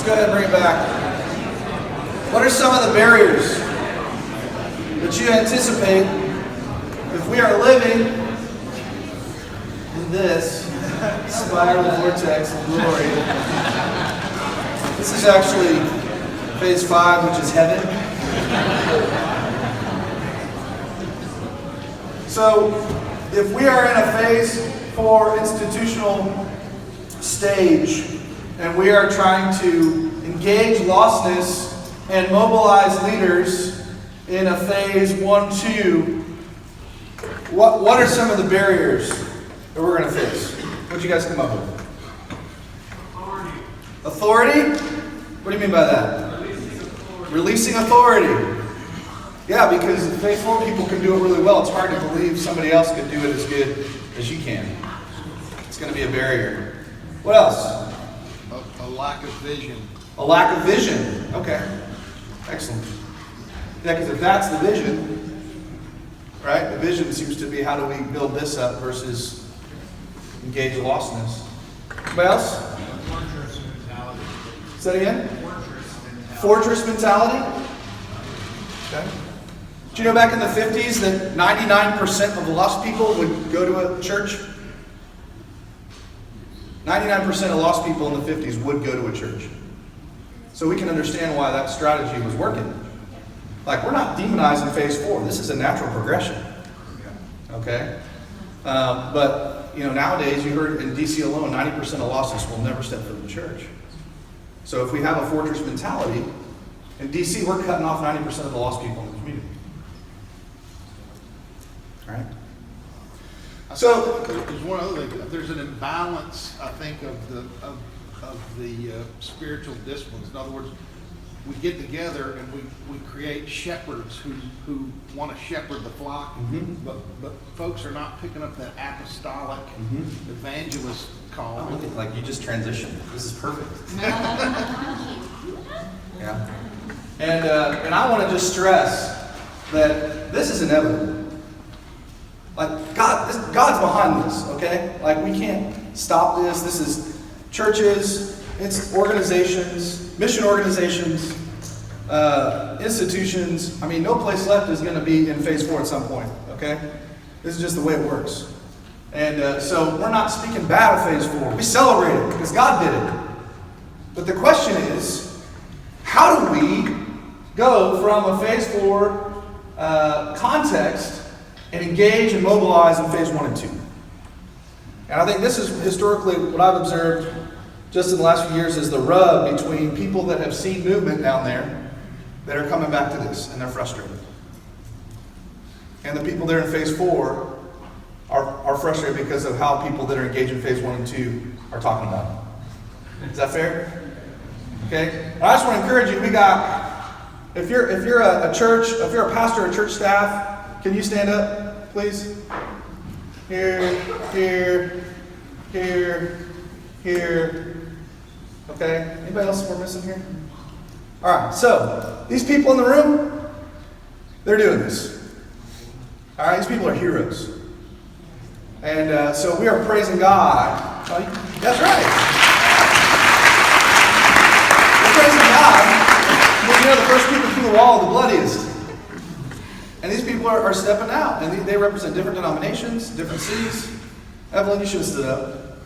go ahead and bring it back. What are some of the barriers that you anticipate if we are living in this spiral vortex of glory? This is actually phase 5, which is heaven. So, if we are in a phase 4 institutional stage and we are trying to engage lostness and mobilize leaders in a phase 1-2, what are some of the barriers that we're going to face? What did you guys come up with? Authority? What do you mean by that? Releasing authority. Yeah, because if phase 4 people can do it really well, it's hard to believe somebody else could do it as good as you can. It's going to be a barrier. What else? A lack of vision. A lack of vision. Okay. Excellent. Yeah, because if that's the vision, right? The vision seems to be how do we build this up versus engage lostness. Anybody else? Fortress mentality. Say that again? Fortress mentality. Fortress mentality? Okay. Do you know back in the 50s that 99% of lost people would go to a church? 99% of lost people in the 50s would go to a church. So we can understand why that strategy was working. Like, we're not demonizing phase 4. This is a natural progression. Okay? But, nowadays, you heard in DC alone, 90% of losts will never step foot in the church. So if we have a fortress mentality, in DC, we're cutting off 90% of the lost people in the community. All right? So there's one other thing. There's an imbalance, I think, of the spiritual disciplines. In other words, we get together and we create shepherds who want to shepherd the flock, but folks are not picking up that apostolic evangelist call. I think like you just transitioned. This is perfect. Yeah. And I want to just stress that this is inevitable. Like God's behind this, okay? Like we can't stop this. This is churches, it's organizations, mission organizations, institutions. I mean, no place left is going to be in phase 4 at some point, okay? This is just the way it works. And so we're not speaking bad of phase 4. We celebrate it because God did it. But the question is, how do we go from a phase 4 context and engage and mobilize in phase 1 and 2? And I think this is historically what I've observed just in the last few years is the rub between people that have seen movement down there that are coming back to this and they're frustrated. And the people there in phase 4 are frustrated because of how people that are engaged in phase 1 and 2 are talking about it. Is that fair? Okay? I just want to encourage you, we got, if you're a church, if you're a pastor or church staff, can you stand up, please? Here, here, here, here. Okay? Anybody else we're missing here? All right, so these people in the room, they're doing this. All right, these people are heroes. And so we are praising God. Oh, that's right. We're praising God. Well, the first people through the wall are the bloodiest. And these people are stepping out. And they represent different denominations, different cities. Evelyn, you should have stood up.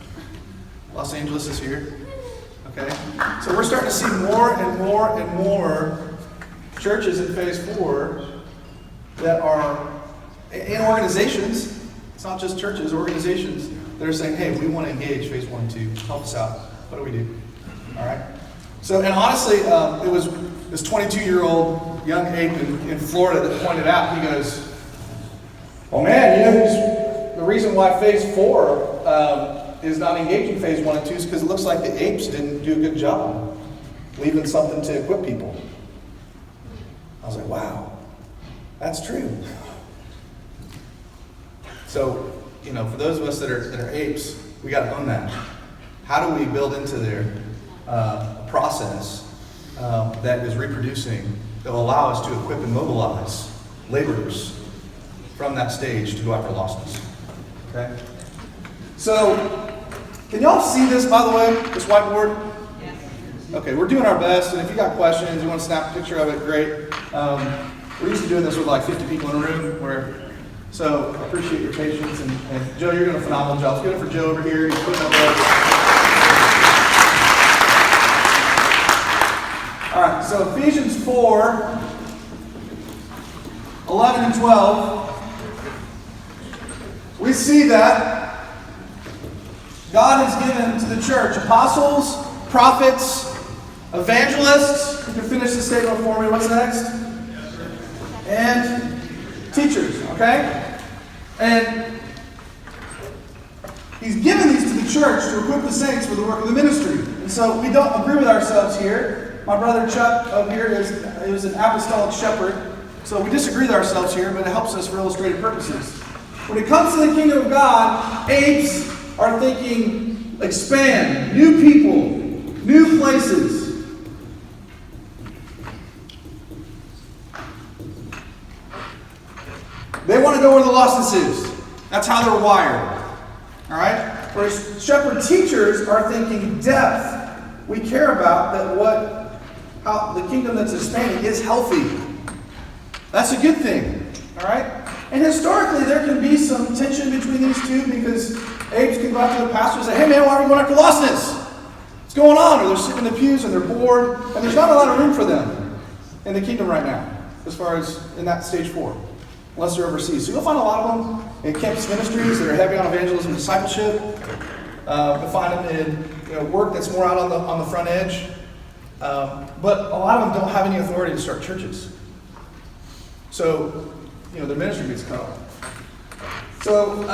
Los Angeles is here. Okay? So we're starting to see more and more and more churches in phase 4 that are in organizations. It's not just churches, organizations that are saying, hey, we want to engage phase 1 and 2. Help us out. What do we do? All right? So, and honestly, it was this 22-year-old young ape in Florida that pointed out, he goes, well, man, the reason why phase 4 is not engaging phase 1 and 2 is because it looks like the apes didn't do a good job leaving something to equip people. I was like, wow, that's true. So, for those of us that are apes, we got to own that. How do we build into there a process that is reproducing, that will allow us to equip and mobilize laborers from that stage to go after lostness? Okay? So, can y'all see this, by the way, this whiteboard? Yes. Okay, we're doing our best, and if you got questions, you want to snap a picture of it, great. We're used to doing this with like 50 people in a room, so I appreciate your patience, and Joe, you're doing a phenomenal job. Let's get it for Joe over here. He's putting up All right, so Ephesians 4, 11 and 12, we see that God has given to the church apostles, prophets, evangelists. You can finish the statement for me. What's next? And teachers, okay? And He's given these to the church to equip the saints for the work of the ministry. And so we don't agree with ourselves here. My brother Chuck over here is an apostolic shepherd. So we disagree with ourselves here, but it helps us for illustrative purposes. When it comes to the kingdom of God, apes are thinking expand, new people, new places. They want to go where the lostness is. That's how they're wired. All right? Whereas shepherd teachers are thinking depth. We care about that how the kingdom that's expanding is healthy. That's a good thing. All right? And historically, there can be some tension between these two because apes can go out to the pastor and say, hey man, why are we going after lostness? What's going on? Or they're sitting in the pews and they're bored. And there's not a lot of room for them in the kingdom right now, as far as in that stage 4. Unless they're overseas. So you'll find a lot of them in campus ministries that are heavy on evangelism and discipleship. You'll find them in work that's more out on the front edge. But a lot of them don't have any authority to start churches. So, the ministry gets cut off. So,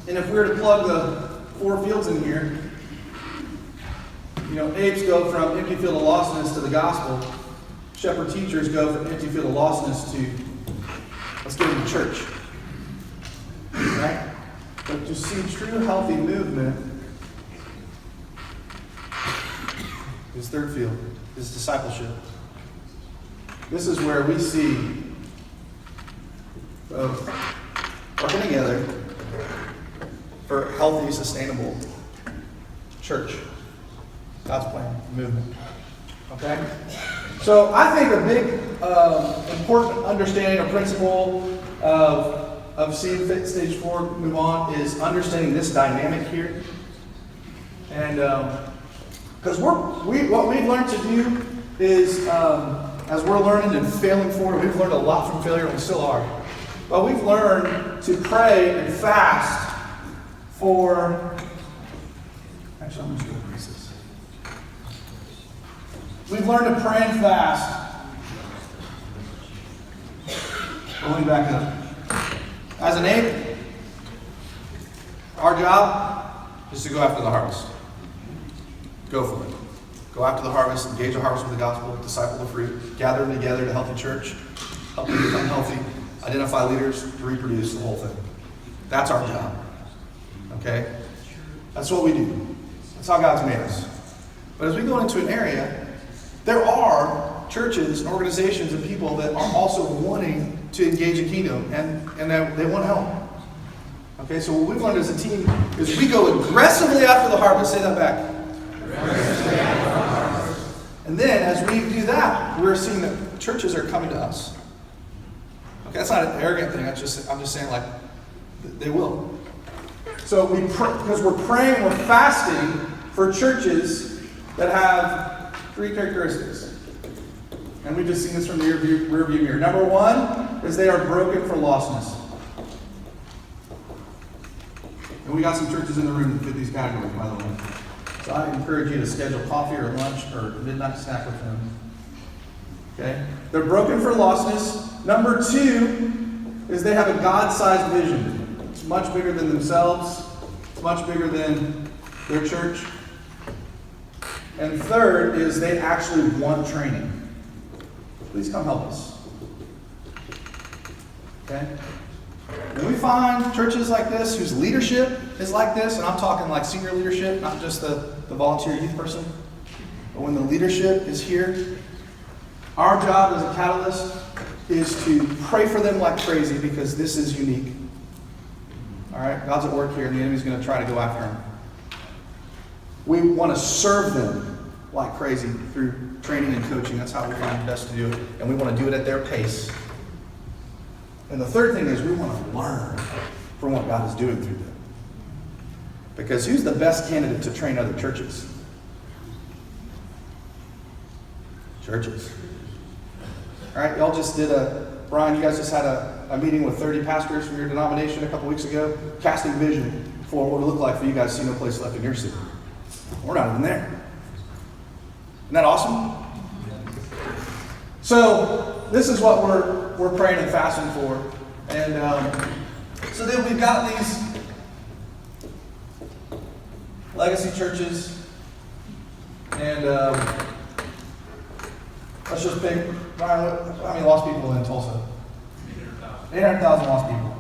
and if we were to plug the 4 fields in here, apes go from empty field of lostness to the gospel. Shepherd teachers go from empty field of lostness to let's get into church. Right? But to see true healthy movement, this third field is discipleship. This is where we see both working together for healthy, sustainable church. God's plan, movement. Okay? So I think a big, important understanding or principle of seeing stage 4 move on is understanding this dynamic here. And because what we've learned to do is, as we're learning and failing forward, we've learned a lot from failure and we still are. But we've learned to pray and fast for. Actually, I'm just going to increase this. We've learned to pray and fast. Let me back up. As an ape, our job is to go after the harvest. Go for it. Go after the harvest, engage the harvest with the gospel, disciple the fruit, gather them together to healthy church, help them become healthy, identify leaders to reproduce the whole thing. That's our job. Okay? That's what we do. That's how God's made us. But as we go into an area, there are churches and organizations and people that are also wanting to engage a kingdom, and they want help. Okay, so what we've learned as a team is we go aggressively after the harvest. Say that back. And then as we do that, we're seeing that churches are coming to us. Okay, that's not an arrogant thing. I'm just saying, like, they will. So because we're praying, we're fasting for churches that have 3 characteristics. And we've just seen this from the rear view mirror. Number 1 is they are broken for lostness. And we got some churches in the room that fit these categories, by the way. So I encourage you to schedule coffee or lunch or midnight snack with them. Okay? They're broken for lostness. Number 2 is they have a God-sized vision. It's much bigger than themselves. It's much bigger than their church. And third is they actually want training. Please come help us. Okay? When we find churches like this whose leadership is like this, and I'm talking like senior leadership, not just the volunteer youth person, but when the leadership is here, our job as a catalyst is to pray for them like crazy because this is unique. All right? God's at work here and the enemy's going to try to go after them. We want to serve them like crazy through training and coaching. That's how we find best to do it. And we want to do it at their pace. And the third thing is we want to learn from what God is doing through them. Because who's the best candidate to train other churches? Churches. All right, y'all just did Brian, you guys just had a meeting with 30 pastors from your denomination a couple weeks ago, casting vision for what it would look like for you guys to see no place left in your city. We're not even there. Isn't that awesome? So this is what we're praying and fasting for. And so then we've got these legacy churches. And let's just pick, Brian, how many lost people in Tulsa? 800,000 lost people.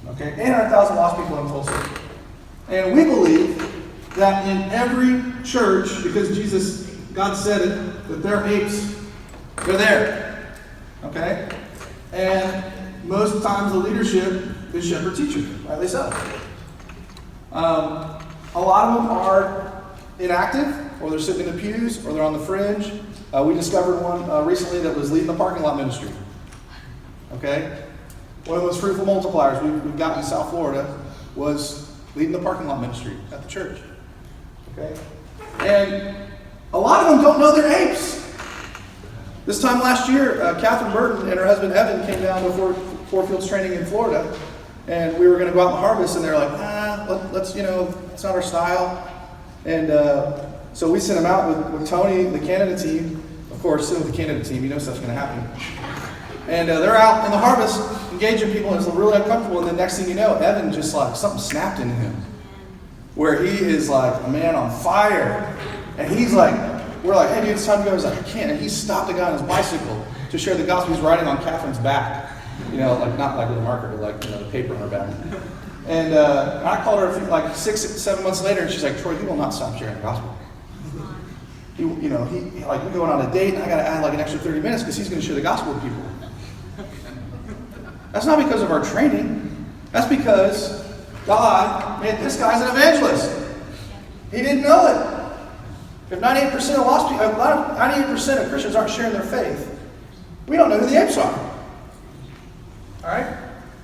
Okay, 800,000 lost people in Tulsa. And we believe that in every church, because God said it, that they're apes. They're there. Okay? And most times the leadership is shepherd teacher, rightly so. A lot of them are inactive, or they're sitting in the pews, or they're on the fringe. We discovered one recently that was leading the parking lot ministry. Okay? One of those fruitful multipliers we've got in South Florida was leading the parking lot ministry at the church. Okay? And a lot of them don't know they're apes. This time last year, Catherine Burton and her husband Evan came down to Four Fields training in Florida, and we were going to go out and harvest, and they're like, let's, it's not our style. And so we sent them out with Tony, the Canada team. Of course, sitting with the Canada team, you know stuff's going to happen. And they're out in the harvest, engaging people, and it's really uncomfortable. And the next thing you know, Evan just like, something snapped into him. Where he is like a man on fire. And he's like, we're like, hey dude, it's time to go. He's like, I can't. And he stopped a guy on his bicycle to share the gospel. He's riding on Catherine's back. Like not like with a marker, but like, the paper on her back. And I called her like 6-7 months later, and she's like, Troy, he will not stop sharing the gospel. He like, we're going on a date, and I got to add like an extra 30 minutes because he's going to share the gospel with people. That's not because of our training. That's because God made this guy's an evangelist. He didn't know it. If 98% of lost people, 98% of Christians aren't sharing their faith, we don't know who the apes are. All right?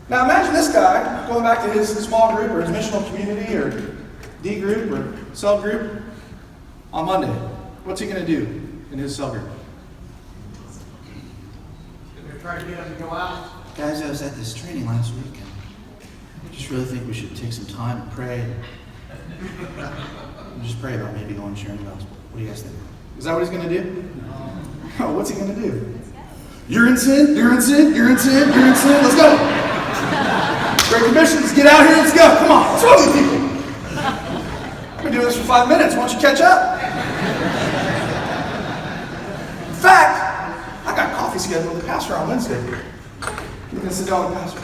Now imagine this guy going back to his small group or his missional community or D group or cell group on Monday. What's he going to do in his cell group? They're trying to get them to go out. Guys, I was at this training last week, and I just really think we should take some time and pray. And just pray about maybe going and sharing the gospel. What do you guys think? Is that what he's going to do? No. What's he going to do? You're in sin, you're in sin, you're in sin, you're in sin. Let's go. Great Commission, let's get out here, let's go. Come on, what's wrong with people? I've been doing this for 5 minutes. Why don't you catch up? In fact, I got coffee scheduled with the pastor on Wednesday. You're going to sit down with the pastor.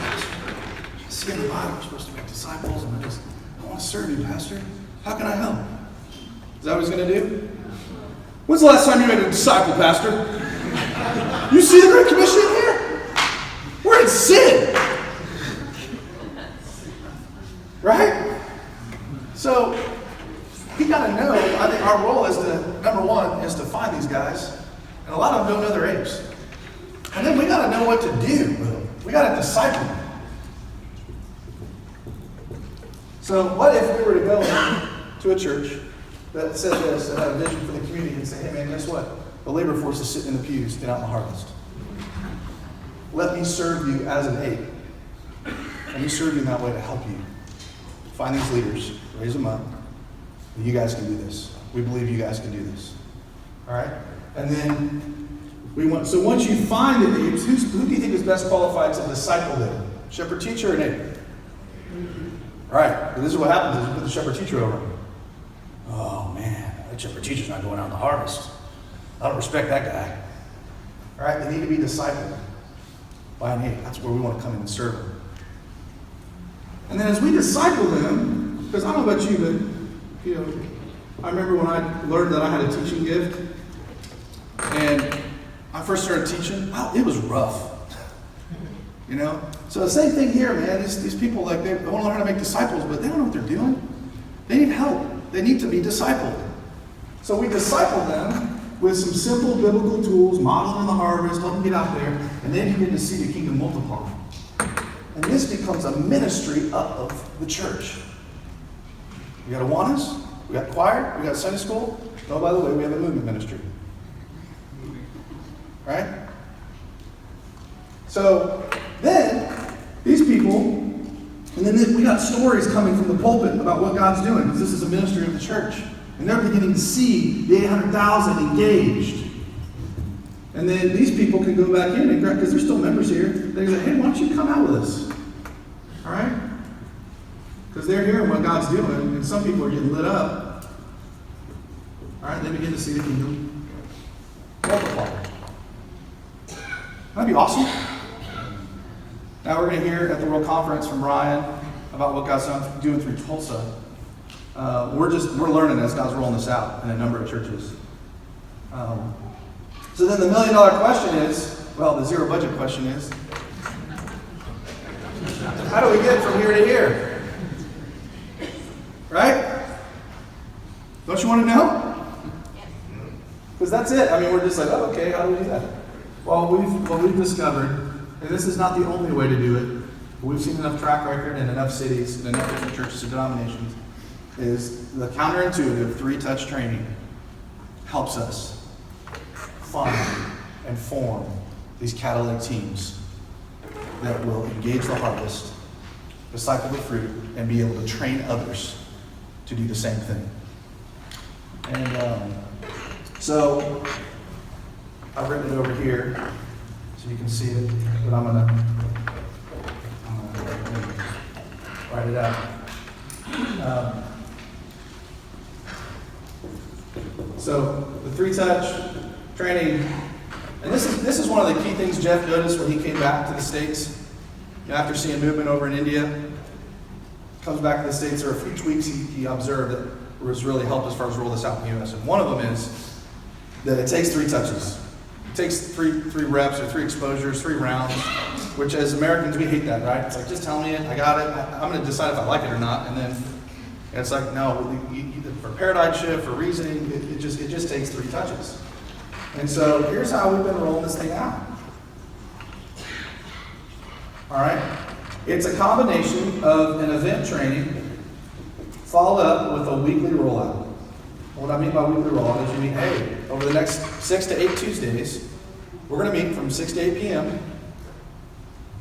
I see in the Bible we're supposed to make disciples, and I want to serve you, Pastor. How can I help? Is that what he's going to do? When's the last time you made a disciple, Pastor? You see the Great Commission here? We're in sin. Right? So, we got to know, I think our role is number one, is to find these guys. And a lot of them don't know their apes. And then we got to know what to do with them. We got to disciple them. So what if we were to go to a church that said this, that had a vision for the community, and say, hey man, guess what? The labor force is sitting in the pews, get out in the harvest. Let me serve you as an ape. Let me serve you in that way to help you. Find these leaders, raise them up. And you guys can do this. We believe you guys can do this. All right? And then so once you find the apes, who do you think is best qualified to disciple them? Shepherd teacher or an ape? All right. But this is what happens is you put the shepherd teacher over. Oh man, that shepherd teacher's not going out in the harvest. I don't respect that guy. All right, they need to be discipled by an ape. That's where we want to come in and serve them. And then as we disciple them, because I don't know about you, but I remember when I learned that I had a teaching gift, and I first started teaching. Wow, it was rough. So the same thing here, man. These people, like, they want to learn how to make disciples, but they don't know what they're doing. They need help. They need to be discipled. So we disciple them with some simple biblical tools, modeled in the harvest, help them get out there, and they begin to see the kingdom multiply. And this becomes a ministry of the church. We got Awanas, we got choir, we got Sunday school. Oh, by the way, we have a movement ministry. Right? So then, these people, and then we got stories coming from the pulpit about what God's doing, because this is a ministry of the church. And they're beginning to see the 800,000 engaged. And then these people can go back in and grab, because they're still members here. They say, hey, why don't you come out with us? All right? Because they're hearing what God's doing, and some people are getting lit up. All right? They begin to see the kingdom multiply. That'd be awesome. Now we're going to hear at the World Conference from Ryan about what God's doing through Tulsa. We're learning as God's rolling this out in a number of churches. So then the $1 million question is, well, the zero budget question is, how do we get from here to here? Right? Don't you want to know? Because that's it. I mean, we're just like, oh, okay, how do we do that? Well, what we've discovered, and this is not the only way to do it, but we've seen enough track record in enough cities, in enough different churches and denominations, is the counterintuitive 3-touch training helps us find and form these catalytic teams that will engage the harvest, disciple the fruit, and be able to train others to do the same thing. And so I've written it over here so you can see it, but I'm gonna write it out. So the 3-touch training, and this is one of the key things Jeff noticed when he came back to the States. After seeing movement over in India, comes back to the States. There are a few tweaks he observed that was really helped as far as roll this out in the U.S. And one of them is that it takes 3 touches. It takes three reps or 3 exposures, 3 rounds, which as Americans, we hate that, right? It's like, just tell me it, I got it, I'm going to decide if I like it or not. And then it's like, no, for paradigm shift, for reasoning, it just takes 3 touches. And so here's how we've been rolling this thing out. All right? It's a combination of an event training followed up with a weekly rollout. What I mean by weekly rollout is you mean, hey, over the next 6 to 8 Tuesdays, we're going to meet from 6 to 8 p.m.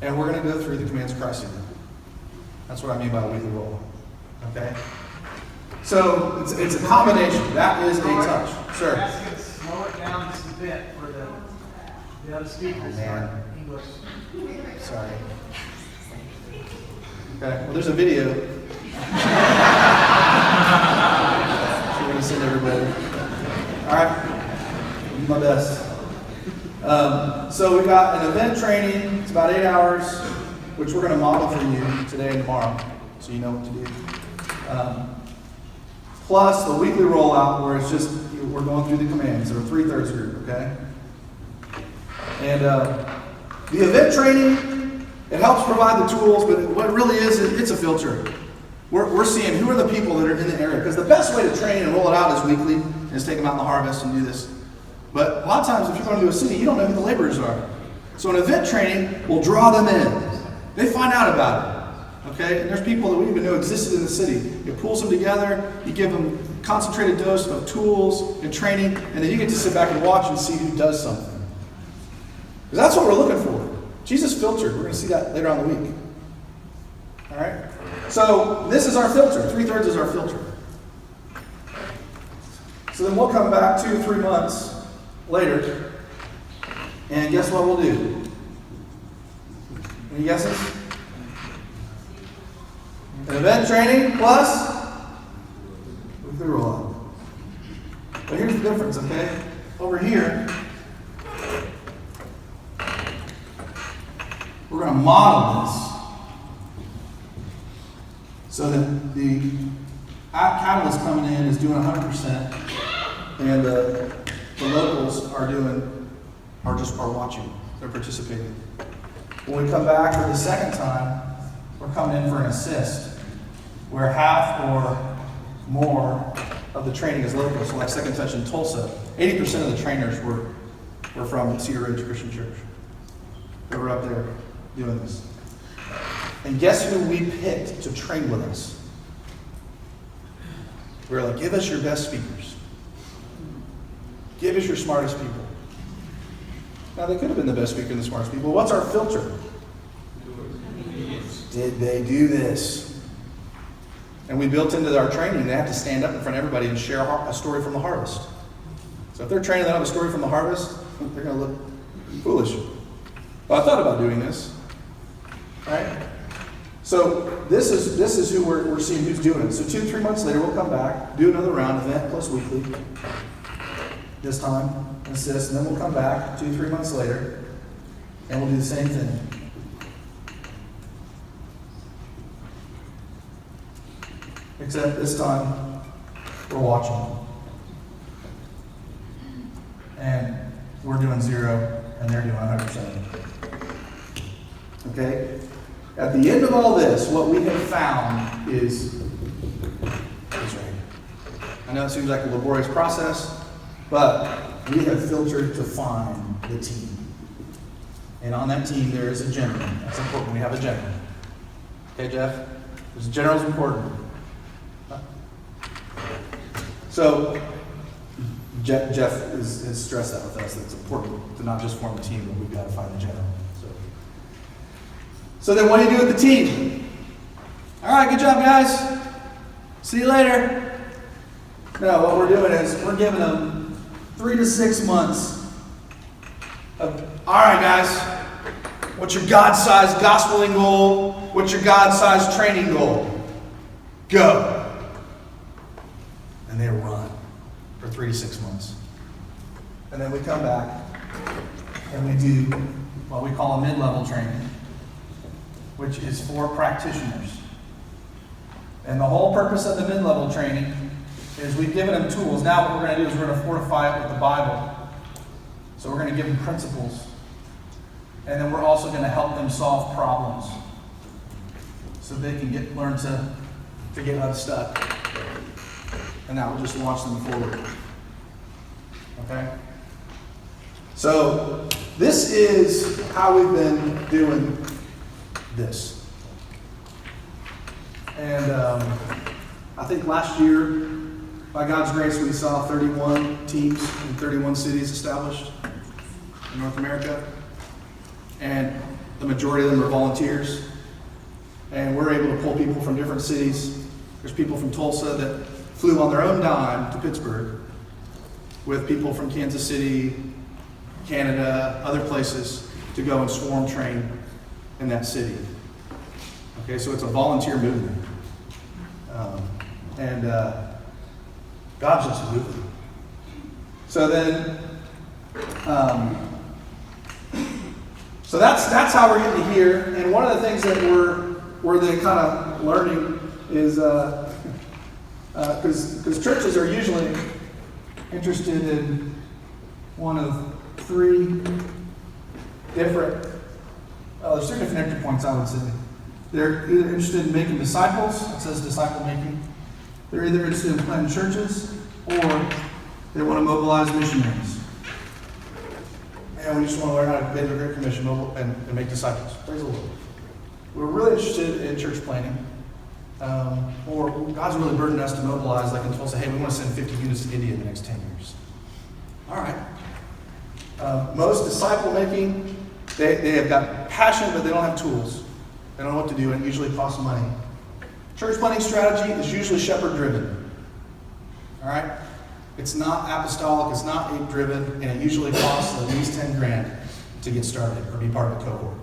and we're going to go through the commands of Christ. That's what I mean by a weekly rollout. Okay? So it's a combination. That is a touch. Sir. Ask you to slow it down just a bit for the other speakers. Man. English. Sorry. Okay, well, there's a video. We're going to send everybody. All right, do my best. So we got an event training. It's about 8 hours, which we're going to model for you today and tomorrow, so you know what to do. Plus the weekly rollout, where it's just we're going through the commands. So 3/3 group, okay? And the event training, it helps provide the tools, but what it really is, it's a filter. We're seeing who are the people that are in the area. Because the best way to train and roll it out is weekly, is take them out in the harvest and do this. But a lot of times, if you're going to a city, you don't know who the laborers are. So an event training will draw them in. They find out about it. Okay? And there's people that we even know existed in the city. It pulls them together, you give them a concentrated dose of tools and training, and then you get to sit back and watch and see who does something. Because that's what we're looking for. Jesus filtered. We're going to see that later on in the week. All right? So this is our filter. 3/3 is our filter. So then we'll come back 2 or 3 months later, and guess what we'll do? Any guesses? An event training plus weekly rollout. But here's the difference, okay? Over here, we're going to model this so that the catalyst coming in is doing 100%, and the locals are watching. They're participating. When we come back for the second time, we're coming in for an assist, where half or more of the training is local. So like Second Touch in Tulsa, 80% of the trainers were from Cedar Ridge Christian Church. They were up there doing this. And guess who we picked to train with us? We were like, give us your best speakers. Give us your smartest people. Now, they could have been the best speaker and the smartest people. What's our filter? Did they do this? And we built into our training, they have to stand up in front of everybody and share a story from the harvest. So if they're training them on a story from the harvest, they're going to look foolish. Well, I thought about doing this. Right? So this is who we're seeing who's doing it. So 2-3 months later, we'll come back, do another round, event plus weekly. This time, assist, and then we'll come back 2-3 months later, and we'll do the same thing. Except this time, we're watching. And we're doing 0, and they're doing 100%. Okay? At the end of all this, what we have found is right. I know it seems like a laborious process, but we have filtered to find the team. And on that team, there is a general. That's important. We have a general. Okay, Jeff? This general is important. So, Jeff has stressed that with us, that it's important to not just form a team, but we've got to find a general. So then what do you do with the team? All right, good job, guys. See you later. No, what we're doing is we're giving them 3 to 6 months of, all right, guys, what's your God-sized gospeling goal? What's your God-sized training goal? Go. And they run for 3 to 6 months. And then we come back and we do what we call a mid-level training, which is for practitioners. And the whole purpose of the mid-level training is we've given them tools. Now what we're going to do is we're going to fortify it with the Bible. So we're going to give them principles. And then we're also going to help them solve problems so they can learn to get unstuck. And that will just launch them forward. Okay? So this is how we've been doing this. And I think last year, by God's grace, we saw 31 teams in 31 cities established in North America. And the majority of them are volunteers. And we're able to pull people from different cities. There's people from Tulsa that flew on their own dime to Pittsburgh with people from Kansas City, Canada, other places to go and swarm train in that city. Okay, so it's a volunteer movement. God's just moving. So then, so that's how we're getting to here. And one of the things that we're then kind of learning is, because churches are usually interested in one of 3 different, there's 3 different entry points, I would say. They're either interested in making disciples, it says disciple making. They're either interested in planting churches, or they want to mobilize missionaries. And we just want to learn how to obey the Great Commission and make disciples. Praise the Lord. We're really interested in church planting. Or God's really burdened us to mobilize, like in Tulsa, hey, we want to send 50 units to India in the next 10 years. All right. Most disciple making, they have got passion, but they don't have tools. They don't know what to do, and it usually costs money. Church planting strategy is usually shepherd driven. All right? It's not apostolic, it's not ape driven, and it usually costs at least 10 grand to get started or be part of a cohort.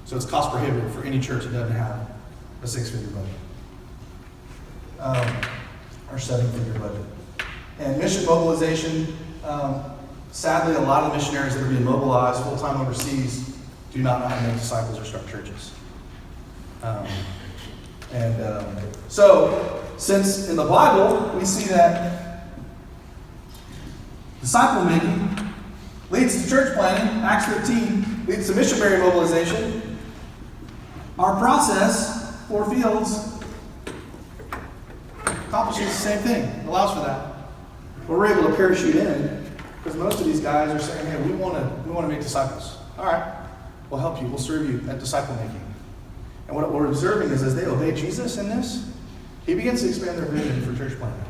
So it's cost prohibitive for any church that doesn't have a 6-figure budget. Or 7-figure budget. And mission mobilization, sadly, a lot of the missionaries that are being mobilized full-time overseas do not know how to make disciples or start churches. So, since in the Bible we see that disciple making leads to church planting, Acts 15 leads to missionary mobilization, our process for Fields accomplishes the same thing. It allows for that. But we're able to parachute in because most of these guys are saying, hey, we want to make disciples. All right, we'll help you. We'll serve you at disciple making. And what we're observing is as they obey Jesus in this, he begins to expand their vision for church planting,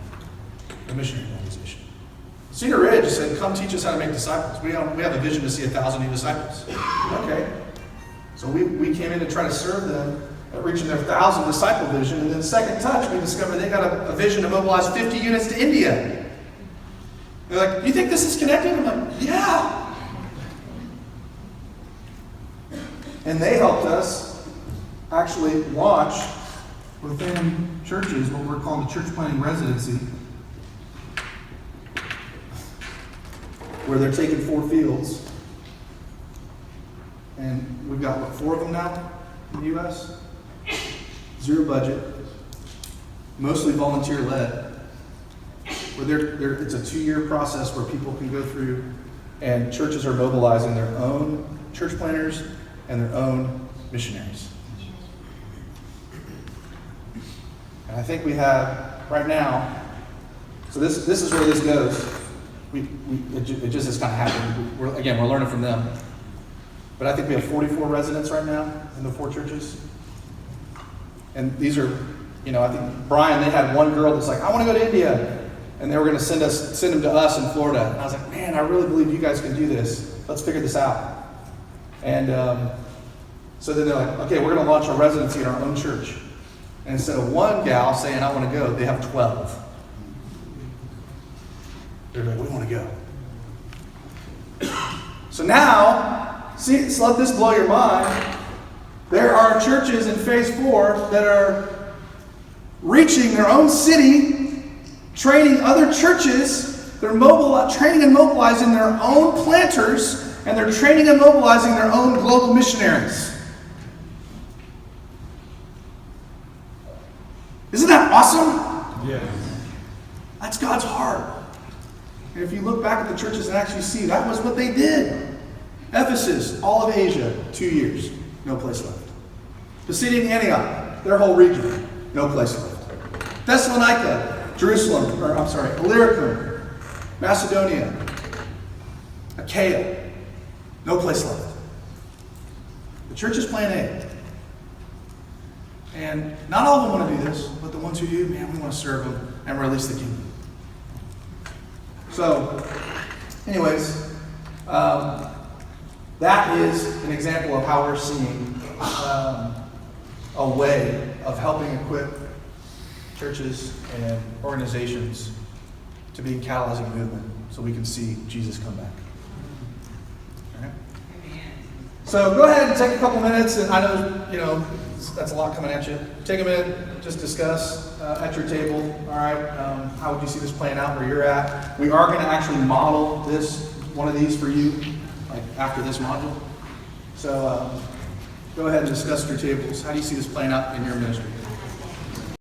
the missionary organization. Cedar Ridge said, come teach us how to make disciples. We have a vision to see 1,000 new disciples. Okay. So we came in to try to serve them at reaching their 1,000 disciple vision. And then Second Touch, we discovered they got a vision to mobilize 50 units to India. They're like, you think this is connected? I'm like, yeah. And they helped us actually launch within churches what we're calling the church planting residency, where they're taking 4 fields. And we've got, 4 of them now in the U.S.? 0 budget, mostly volunteer-led. Where it's a 2-year process where people can go through and churches are mobilizing their own church planters and their own missionaries. And I think we have, right now, so this is where this goes. It just has kind of happened. We're learning from them. But I think we have 44 residents right now in the 4 churches. And these are, I think Brian, they had one girl that's like, I want to go to India. And they were going to send them to us in Florida. And I was like, man, I really believe you guys can do this. Let's figure this out. And so then they're like, okay, we're going to launch a residency in our own church. And instead of one gal saying, I want to go, they have 12. They're like, we want to go. So now, see, so let this blow your mind. There are churches in phase 4 that are reaching their own city, training other churches. They're training and mobilizing their own planters, and they're training and mobilizing their own global missionaries. Isn't that awesome? Yes. That's God's heart. And if you look back at the churches and actually see, that was what they did. Ephesus, all of Asia, 2 years, no place left. Pisidian Antioch, their whole region, no place left. Thessalonica, Illyricum, Macedonia, Achaia, no place left. The church is plan A. And not all of them want to do this, but the ones who do, man, we want to serve them and release the kingdom. So, anyways, that is an example of how we're seeing a way of helping equip churches and organizations to be catalyzing movement so we can see Jesus come back. All right? So go ahead and take a couple minutes, and I know, that's a lot coming at you. Take a minute, just discuss at your table, all right? How would you see this playing out where you're at? We are going to actually model one of these for you, like after this module. So go ahead and discuss at your tables. How do you see this playing out in your ministry?